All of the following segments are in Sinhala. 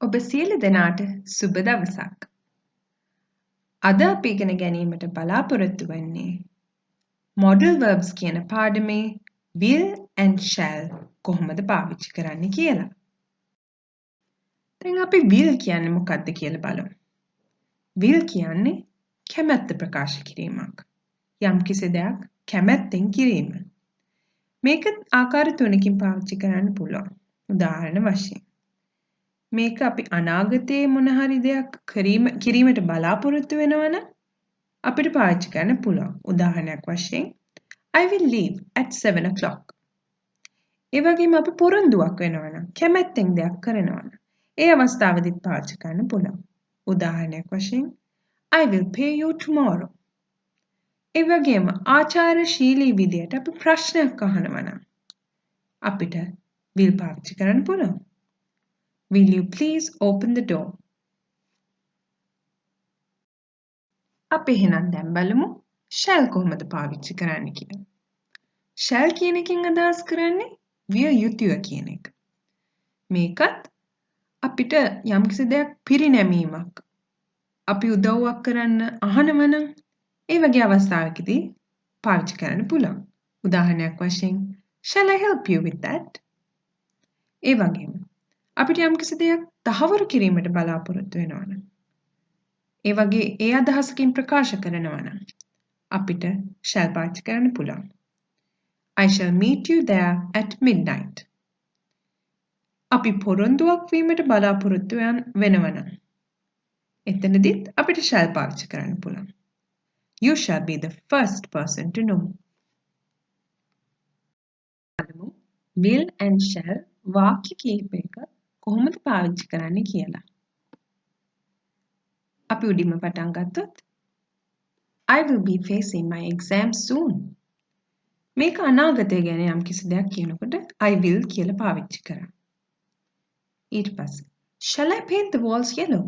ඔබ සියලු දෙනාට සුබ දවසක්. අද අපි ඉගෙන ගැනීමට බලාපොරොත්තු වෙන්නේ modal verbs කියන පාඩමේ will and shall කොහොමද පාවිච්චි කරන්නේ කියලා. දැන් අපි will කියන්නේ මොකක්ද කියලා බලමු. will කියන්නේ කැමැත්ත ප්‍රකාශ කිරීමක්. යම්කිසි දෙයක් කැමැත්තෙන් කිරීම. මේක ආකාර තුනකින් පාවිච්චි කරන්න පුළුවන්. උදාහරණ වශයෙන් මේක අපි අනාගතයේ මොන හරි දෙයක් කිරීමට බලාපොරොත්තු වෙනවා නම් අපිට පාවිච්චි කරන්න පුළුවන්. උදාහරණයක් වශයෙන් I will leave at 7 o'clock. ඒ වගේම අපි පොරොන්දුවක් වෙනවා නම් කැමැත්තෙන් දෙයක් කරනවා නම් ඒ අවස්ථාවේදීත් පාවිච්චි කරන්න පුළුවන්. උදාහරණයක් වශයෙන් I will pay you tomorrow. ඒ වගේම ආචාරශීලී විදියට අපි ප්‍රශ්නයක් අහනවා නම් අපිට will පාවිච්චි කරන්න පුළුවන්. Will you please open the door? අපි එහෙනම් දැන් බලමු shall කොහොමද පාවිච්චි කරන්න කියලා. shall කියන එකෙන් අදහස් කරන්නේ විය යුතුය කියන එක. මේකත් අපිට යම්කිසි දෙයක් පිරිනැමීමක් අපි උදව්වක් කරන්න අහනවා නම් ඒ වගේ අවස්ථාවකදී පාවිච්චි කරන්න පුළුවන්. උදාහරණයක් වශයෙන් shall I help you with that? ඒ වගේම අපිට යම්කිසි දෙයක් තහවුරු කිරීමට බලාපොරොත්තු වෙනවා නම් ඒ වගේ ඒ අදහසකින් ප්‍රකාශ කරනවා නම් අපිට shall පාවිච්චි කරන්න පුළුවන්. I shall meet you there at midnight. අපි පොරොන්දුවක් වීමට බලාපොරොත්තු වෙනවා නම් එතනදිත් අපිට shall පාවිච්චි කරන්න පුළුවන්. You shall be the first person to know. will and shall වාක්‍ය කිහිපයක කොහොමද පාවිච්චි කරන්නේ කියලා. අපි උඩින්ම පටන් ගත්තොත් I will be facing my exam soon. මේක අනාගතය ගැන යම්කිසි දෙයක් කියනකොට I will කියලා පාවිච්චි කරා. ඊට පස්සේ shall I paint the walls yellow?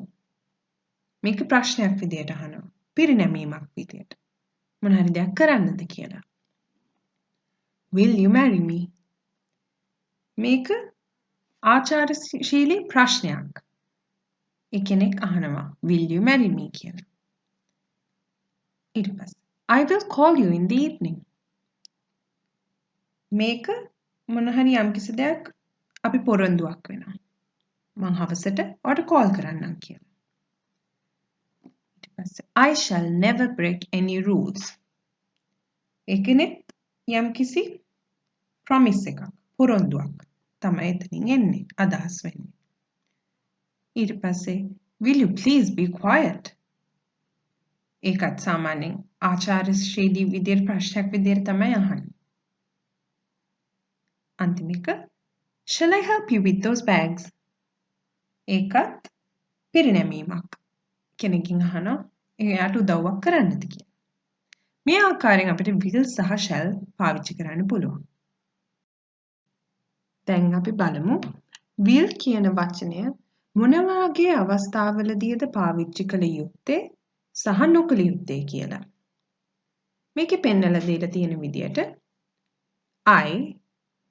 මේක ප්‍රශ්නයක් විදියට අහනවා. පිරිනැමීමක් විදියට. මොන හරි දෙයක් කරන්නද කියලා. Will you marry me? මේක ආචාරශීලී ප්‍රශ්නයක්. ඒ කෙනෙක් අහනවා will you marry me කියලා. ඊට පස්සේ I will call you in the evening. මේක මොන හරි යම්කිසි දෙයක් අපි පොරොන්දුවක් වෙනවා. මං හවසට ඔයාලට කෝල් කරන්නම් කියලා. ඊට පස්සේ I shall never break any rules. ඒකෙනෙත් යම්කිසි promise එකක් පොරොන්දුවක් තමයි එතනින් එන්නේ අදහස් වෙන්නේ. ඊට පස්සේ will you please be quiet? ඒකත් සාමාන්‍යයෙන් ආචාරශීලී විදියට ප්‍රශ්නයක් විදියට තමයි අහන්නේ. අන්තිම එක shall I help you with those bags? ඒකත් පිරිනැමීමක්. කෙනෙක්ගෙන් අහනවා එයාට උදව්වක් කරන්නද කියලා. මේ ආකාරයෙන් අපිට will සහ shall පාවිච්චි කරන්න පුළුවන්. දැන් අපි බලමු will කියන වචනය මොන වගේ අවස්ථාවලදීද පාවිච්චි කළ යුත්තේ සහ නොකළ යුත්තේ කියලා. මේකේ පෙන්නලා දීලා තියෙන විදියට I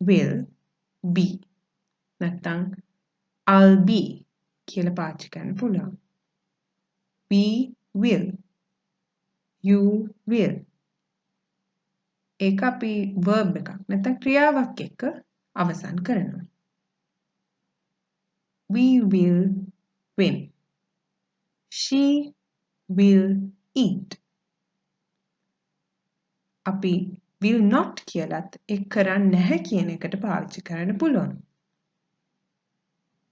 will be නැත්නම් I'll be කියලා පාවිච්චි කරන්න පුළුවන්. We will. You will. ඒක අපි verb එකක් නැත්නම් ක්‍රියාවක් එක්ක අවසන් කරනවා. We will win. She will eat. අපි will not කියලත් ඒක කරන්නේ නැහැ කියන එකට පාවිච්චි කරන්න පුළුවන්.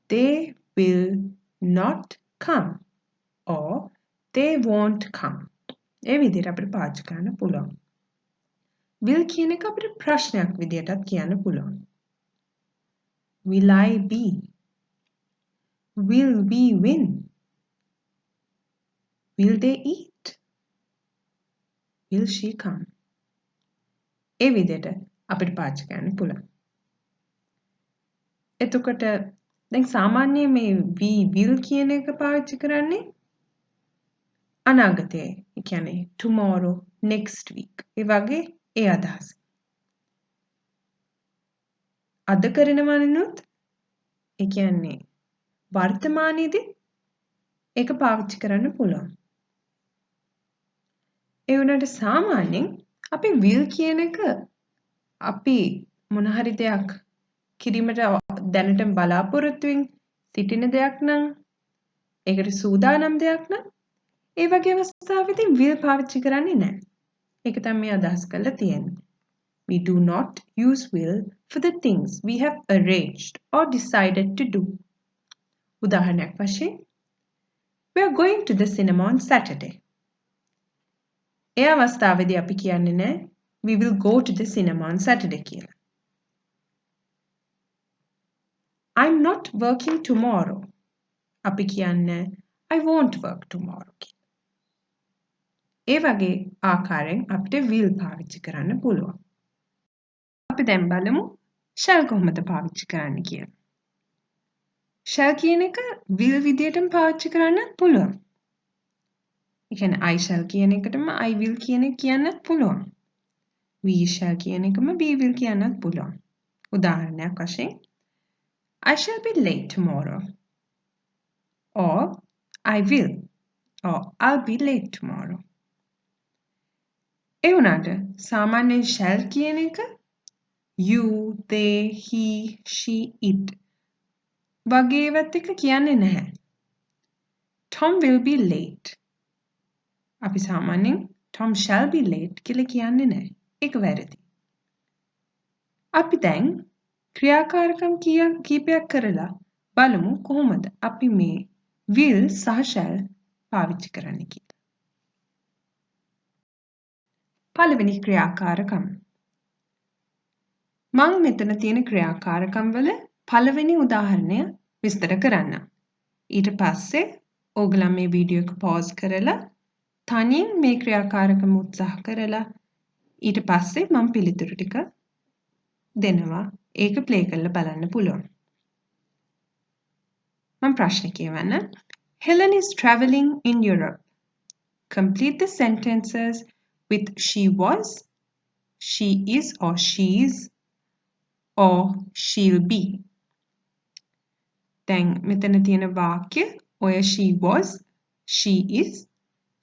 They will not come or they won't come. ඒ විදිහට අපිට පාවිච්චි කරන්න පුළුවන්. will කියන එක අපිට ප්‍රශ්නයක් විදිහටත් කියන්න පුළුවන්. Will I be? Will we win? Will they eat? Will she come? ඒ විදිහට අපිට පාවිච්චි කරන්න පුළුවන්. එතකොට දැන් සාමාන්‍යයෙන් මේ we will කියන එක පාවිච්චි කරන්නේ අනාගතයේ. ඒ කියන්නේ tomorrow, next week. ඒ වගේ ඒ අදහස. අද කරනවනුත් ඒ කියන්නේ වර්තමානයේදී ඒක පාවිච්චි කරන්න පුළුවන්. ඒ වුණාට සාමාන්‍යයෙන් අපි will කියන එක අපි මොන හරි දෙයක් කිරීමට දැනටම බලාපොරොත්තුෙන් සිටින දෙයක් නම් ඒකට සූදානම් දෙයක් නම් ඒ වගේ අවස්ථාවෙදී will පාවිච්චි කරන්නේ නැහැ. ඒක තමයි අදහස් කරලා තියෙන්නේ. We do not use will for the things we have arranged or decided to do. උදාහරණයක් වශයෙන් We are going to the cinema on Saturday. ඒ අවස්ථාවේදී අපි කියන්නේ නැහැ We will go to the cinema on Saturday කියලා. I'm not working tomorrow. අපි කියන්නේ I won't work tomorrow කියලා. ඒ වගේ ආකාරයෙන් අපිට will පාවිච්චි කරන්න පුළුවන්. අපි දැන් බලමු shall කොහොමද පාවිච්චි කරන්න කියලා. shall කියන එක will විදියටම පාවිච්චි කරන්නත් පුළුවන්. ඒ කියන්නේ I shall කියන එකටම I will කියන එක කියන්නත් පුළුවන්. We shall කියන එකම we will කියන්නත් පුළුවන්. උදාහරණයක් වශයෙන් I shall be late tomorrow. Or I will. Or I'll be late tomorrow. ඒ වුණාට සාමාන්‍යයෙන් shall කියන එක you, they, he, she, it වගේ ඒවත් එක කියන්නේ නැහැ. Tom will be late. අපි සාමාන්‍යයෙන් Tom shall be late කියලා කියන්නේ නැහැ. ඒක වැරදි. අපි දැන් ක්‍රියාකාරකම් කීපයක් කරලා බලමු කොහොමද අපි මේ will සහ shall පාවිච්චි කරන්නේ කියලා. පළවෙනි ක්‍රියාකාරකම්. මම මෙතන තියෙන ක්‍රියාකාරකම් වල පළවෙනි උදාහරණය විස්තර කරන්නම්. ඊට පස්සේ ඕගොල්ලෝ මේ වීඩියෝ එක පෝස් කරලා තනියෙන් මේ ක්‍රියාකාරකම් උත්සාහ කරලා ඊට පස්සේ මම පිළිතුරු ටික දෙනවා. ඒක ප්ලේ කරලා බලන්න පුළුවන්. මම ප්‍රශ්න කියවන්න. Helen is traveling in Europe. Complete the sentences with she was, she is or she's or she'll be. දැන් මෙතන තියෙන වාක්‍ය ඔය she was, she is,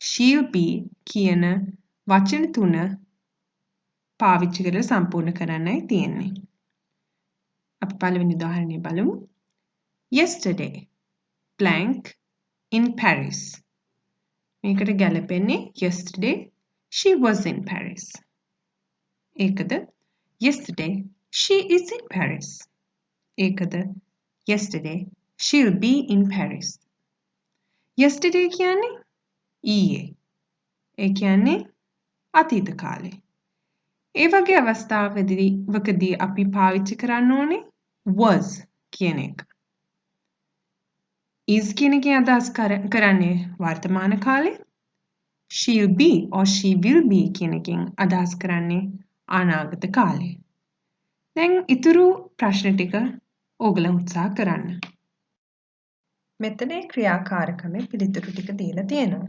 she'll be කියන වචන තුන පාවිච්චි කරලා සම්පූර්ණ කරන්නයි තියෙන්නේ. අපි පළවෙනි උදාහරණය බලමු. Yesterday blank in Paris. මේකට ගැලපෙන්නේ yesterday she was in Paris. ඒකද yesterday she is in Paris. ඒකද yesterday she'll be in Paris. yesterday කියන්නේ ඊයේ. ඒ කියන්නේ අතීත කාලේ. ඒ වගේ අවස්ථාවකදී අපි පාවිච්චි කරන්න ඕනේ was කියන එක. is කියන එකෙන් අදහස් කරන්නේ වර්තමාන කාලේ. she'll be or she will be කියන එකෙන් අදහස් කරන්නේ අනාගත කාලේ. දැන් ඊතුරු ප්‍රශ්න ටික ඕගොල්ලෝ උත්සාහ කරන්න. මෙතන ක්‍රියාකාරකමේ පිළිතුරු ටික දීලා තියෙනවා.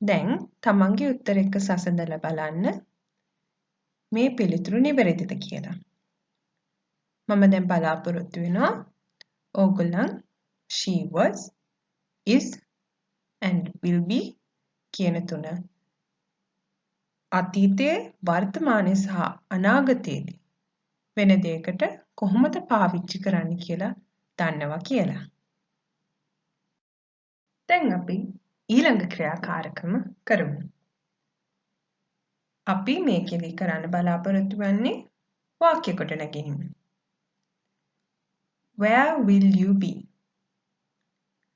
දැන් තමන්ගේ උත්තර එක්ක සසඳලා බලන්න මේ පිළිතුරු නිවැරදිද කියලා. මම දැන් බලාපොරොත්තු වෙනවා ඕගොල්ලන් she was, is and will be කියන තුන අතීතයේ වර්තමානයේ සහ අනාගතයේදී වෙන දෙයකට කොහොමද පාවිච්චි කරන්න කියලා දන්නවා කියලා. දැන් අපි ඊළඟ ක්‍රියාකාරකම කරමු. අපි මේකෙදි කරන්න බලාපොරොත්තු වෙන්නේ වාක්‍ය ගොඩනැගීම. Where will you be?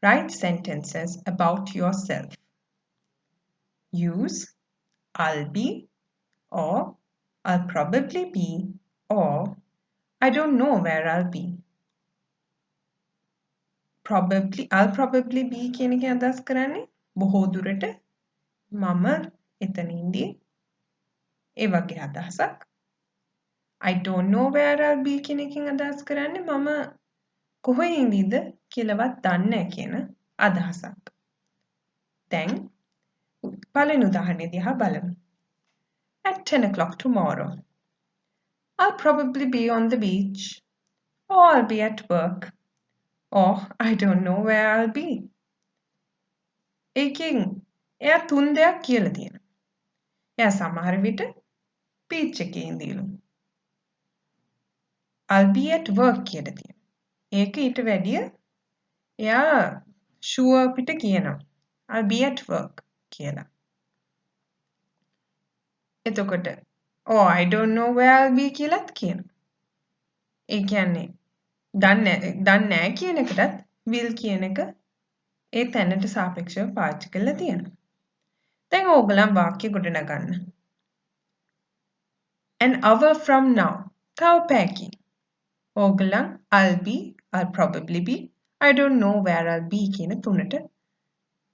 Write sentences about yourself. Use I'll be or I'll probably be or I don't know where I'll be. I'll probably be කියන එක අදහස් කරන්නේ බොහෝ දුරට මම එතන ඉඳී ඒ වගේ අදහසක්. I don't know where I'll be කියන එකෙන් අදහස් කරන්නේ මම කොහේ ඉඳීද කියලාවත් දන්නේ නැහැ කියන අදහසක්. දැන් පළවෙනි උදාහරණය දිහා බලමු. At 10 o'clock tomorrow, I'll probably be on the beach or I'll be at work or I don't know where I'll be. ඒකෙන් එයා තුන් දෙයක් කියලා තියෙනවා. එයා සමහර විට speech එකේ ඉඳීලු. I'll be at work කියලා තියෙනවා. ඒක ඊට වැඩිය එයා sure පිට කියනවා. I'll be at work කියලා. එතකොට oh I don't know where I'll be කියලාත් කියනවා. ඒ කියන්නේ දන්නේ නැහැ කියන එකටත් will කියන එක ඒ තැනට සාපේක්ෂව පාවිච්චි කරලා තියෙනවා. දැන් ඕගොල්ලන් වාක්‍ය ගොඩනගන්න. An hour from now. තව පැයකින්. ඕගොල්ලන් I'll probably be, I don't know where I'll be කියන තුනට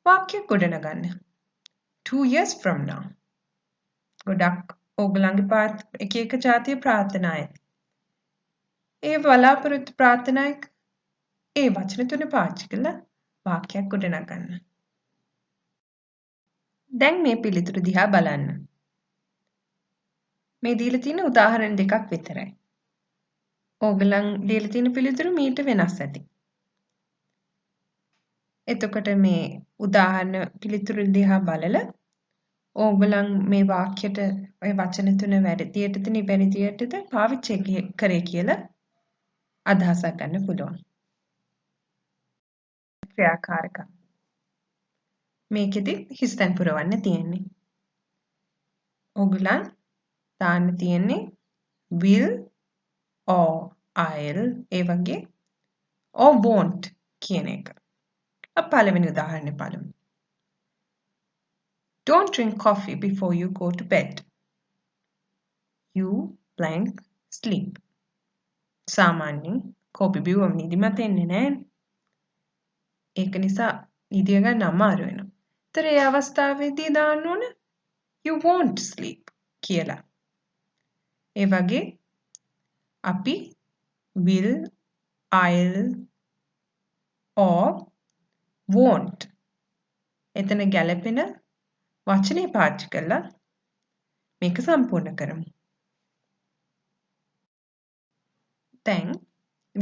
වාක්‍ය ගොඩනගන්න. 2 years from now. ගොඩක් ඕගොල්ලන්ගේ එක එක જાතිය ප්‍රාර්ථනා ඇති. ඒ බලාපොරොත්තු ප්‍රාර්ථනායක ඒ වචන තුන පාවිච්චි කරලා වාක්‍යයක් ගොඩනගන්න. දැන් මේ පිළිතුරු දිහා බලන්න. මේ දීලා තියෙන උදාහරණ දෙකක් විතරයි. ඕගොල්ලන් දීලා තියෙන පිළිතුරු මීට වෙනස් ඇති. එතකොට මේ උදාහරණ පිළිතුරු දිහා බලලා ඕගොල්ලන් මේ වාක්‍යයට ඔය වචන තුන වැරදියටද නිවැරදියටද පාවිච්චි කරේ කියලා අදහසක් ගන්න පුළුවන්. ක්‍රියාකාරකම්. මේකෙදි හිස්තැන් පුරවන්න තියෙන්නේ. ඕගොල්ලන් දාන්න තියෙන්නේ will or I'll ඒ වගේ or won't කියන එක. පළවෙනි උදාහරණය බලමු. Don't drink coffee before you go to bed. You blank sleep. සාමාන්‍යයෙන් කෝපි බිව්වම නිදිමත එන්නේ නැහැ. ඒක නිසා නිදිය ගන්න අමාරු වෙනවා. ඒතර ඒ අවස්ථාවේදී දාන්න ඕන you won't sleep කියලා. ඒ වගේ අපි will, I'll or won't එතන ගැලපෙන වචනේ පාවිච්චි කරලා මේක සම්පූර්ණ කරමු. දැන්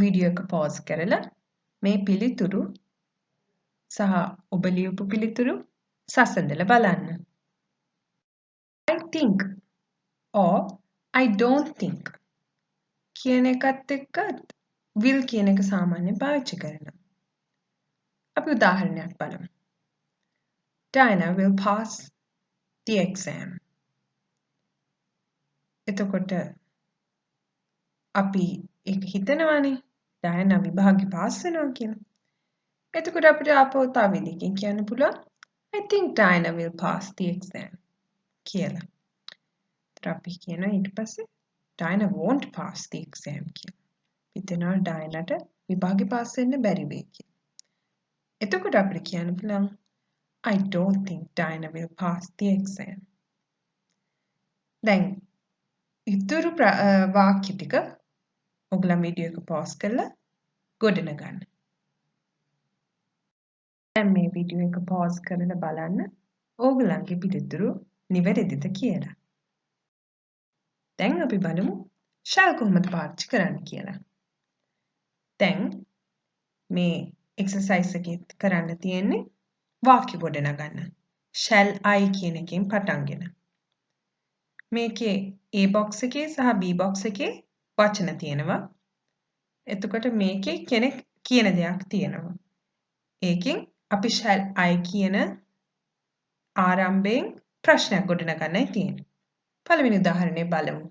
වීඩියෝ එක පෝස් කරලා මේ පිළිතුරු සහ ඔබ ලියපු පිළිතුරු සසඳලා බලන්න. I think or I don't think කියන එකත් එක්ක will කියන එක සාමාන්‍යයෙන් පාවිච්චි කරනවා. අපි උදාහරණයක් බලමු. Diana will pass the exam. එතකොට අපි ඒක හිතනවානේ Diana විභාගේ පාස් වෙනවා කියලා. එතකොට අපිට ආපහු තව විදිහකින් කියන්න පුළුවන් I think Diana will pass the exam කියලා. ඒතර අපි කියනවා ඊට පස්සේ Diana won't pass the exam කියලා. හිතනවා Dianaට විභාගේ පාස් වෙන්න බැරි වෙයි කියලා. එතකොට අපිට කියන්න පුළුවන් I don't think Diana will pass the exam. දැන් ඉතුරු වාක්‍ය ටික ඔයගොල්ලෝ වීඩියෝ එක පෝස් කරලා ගොඩනගන්න. දැන් මේ වීඩියෝ එක පෝස් කරලා බලන්න ඕගොල්ලන්ගේ පිළිතුරු නිවැරදිද කියලා. දැන් අපි බලමු shall කොහොමද පාවිච්චි කරන්න කියලා. දැන් මේ එක්සර්සයිස් එකේ කරන්න තියෙන්නේ වාක්‍ය ගොඩනගන්න. shall I කියන එකෙන් පටන්ගෙන. මේකේ A box එකේ සහ B box එකේ වචන තියෙනවා. එතකොට මේකේ කෙනෙක් කියන දෙයක් තියෙනවා. ඒකෙන් අපි shall I කියන ආරම්භයෙන් ප්‍රශ්නයක් ගොඩනගන්නයි තියෙන්නේ. පළවෙනි උදාහරණය බලමු.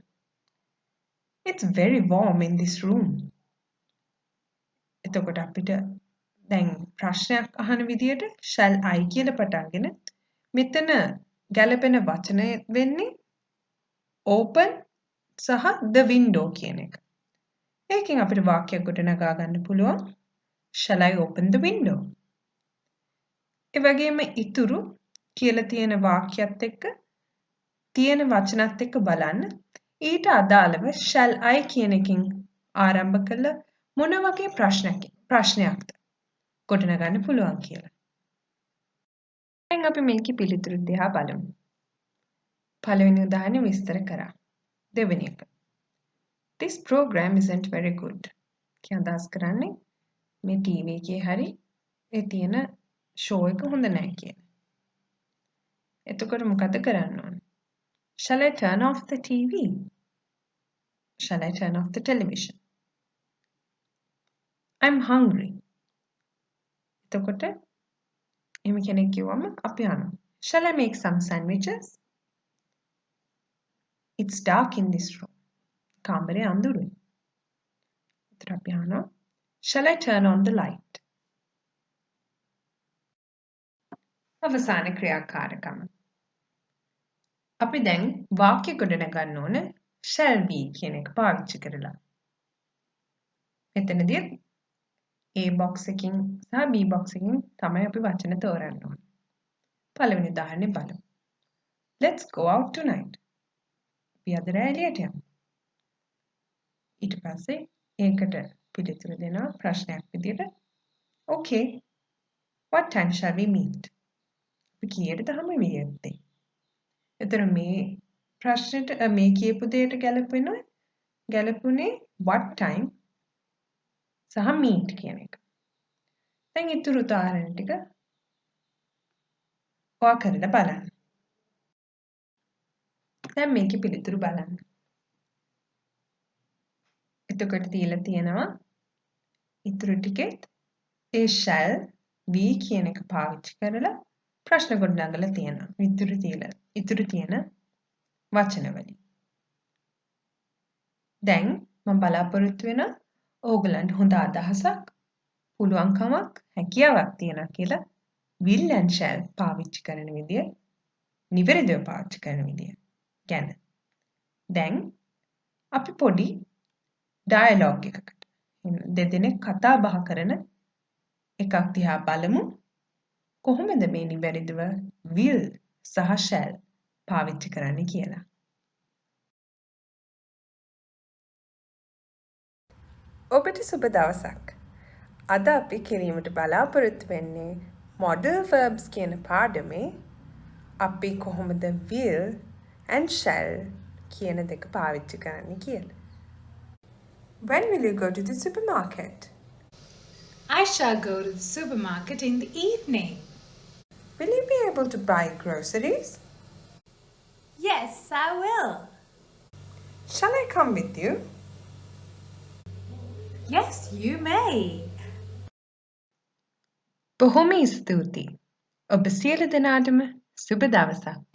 It's very warm in this room. එතකොට අපිට දැන් ප්‍රශ්නයක් අහන විදියට shall I කියලා පටන්ගෙන මෙතන ගැලපෙන වචනය වෙන්නේ open සහ the window කියන එක. ඒකෙන් අපිට වාක්‍යයක් ගොඩනගා ගන්න පුළුවන් shall I open the window. ඒ වගේම ඉතුරු කියලා තියෙන වාක්‍යයත් එක්ක තියෙන වචනත් එක්ක බලන්න ඊට අදාළව shall I කියන එකෙන් ආරම්භ කළ මොන වගේ ප්‍රශ්නයක්ද ගොඩනගන්න පුළුවන් කියලා. දැන් අපි මේකේ පිළිතුරු දිහා බලමු. පළවෙනි උදාහරණය විස්තර කරා. දෙවෙනි එක. This program isn't very good. කියන අදහස් කරන්නේ මේ TV එකේ හරි ඒ තියෙන show එක හොඳ නැහැ කියලා. එතකොට මොකද කරන්න ඕන? Shall I turn off the TV? Shall I turn off the television? I'm hungry. එතකොට එහෙම කෙනෙක් කිව්වම අපි අහනවා. Shall I make some sandwiches? It's dark in this room. කාමරේ අඳුරුයි. එතකොට අපි අහනවා. Shall I turn on the light? අවසාන ක්‍රියාකාරකම. අපි දැන් වාක්‍ය ගොඩනගන්න ඕන shall be කියන එක පාවිච්චි කරලා. මෙතනදී A box එකකින් සහ B box එකකින් තමයි අපි වචන තෝරන්න ඕන. පළවෙනි උදාහරණය බලමු. Let's go out tonight. අපි අද රෑ එළියට යමු. ඊට පස්සේ ඒකට පිළිතුරු දෙනවා ප්‍රශ්නයක් විදියට. Okay. What time shall we meet? අපි කීයටද හමු වෙන්නේ යත්තේ? එතන මේ ප්‍රශ්නෙට මේ කියපු දෙයට ගැලපුණේ what time සහ meet කියන එක. දැන් ඊතුරු උදාහරණ ටික ඔයා කරලා බලන්න. දැන් මේකේ පිළිතුරු බලන්න. එතකොට තියලා තියෙනවා ඊතුරු ටිකෙත් ඒ shall we කියන එක පාවිච්චි කරලා ප්‍රශ්න ගොඩනගලා තියෙනවා. ඊතුරු තියෙන වචන වලින්. දැන් මම බලාපොරොත්තු වෙනවා ඕගලන්ට හොඳ අදහසක්, පුළුවන්කමක්, හැකියාවක් තියෙනවා කියලා will and shall පාවිච්චි කරන විදිය, නිවැරදිව පාවිච්චි කරන විදිය ගැන. දැන් අපි පොඩි ඩයලොග් එකකට දෙදෙනෙක් කතා බහ කරන එකක් දිහා බලමු. කොහොමද මේ නිවැරදිව will සහ shall පාවිච්චි කරන්නේ කියලා. ඔබට සුබ දවසක්. අද අපි කිරීමට බලාපොරොත්තු වෙන්නේ modal verbs කියන පාඩමේ අපි කොහොමද will and shall කියන දෙක පාවිච්චි කරන්නේ කියලා. When will you go to the supermarket? I shall go to the supermarket in the evening. Will you be able to buy groceries? Yes, I will. Shall I come with you? Yes, you may. බොහොම ස්තුතියි. ඔබ සියලු දෙනාටම සුබ දවසක්.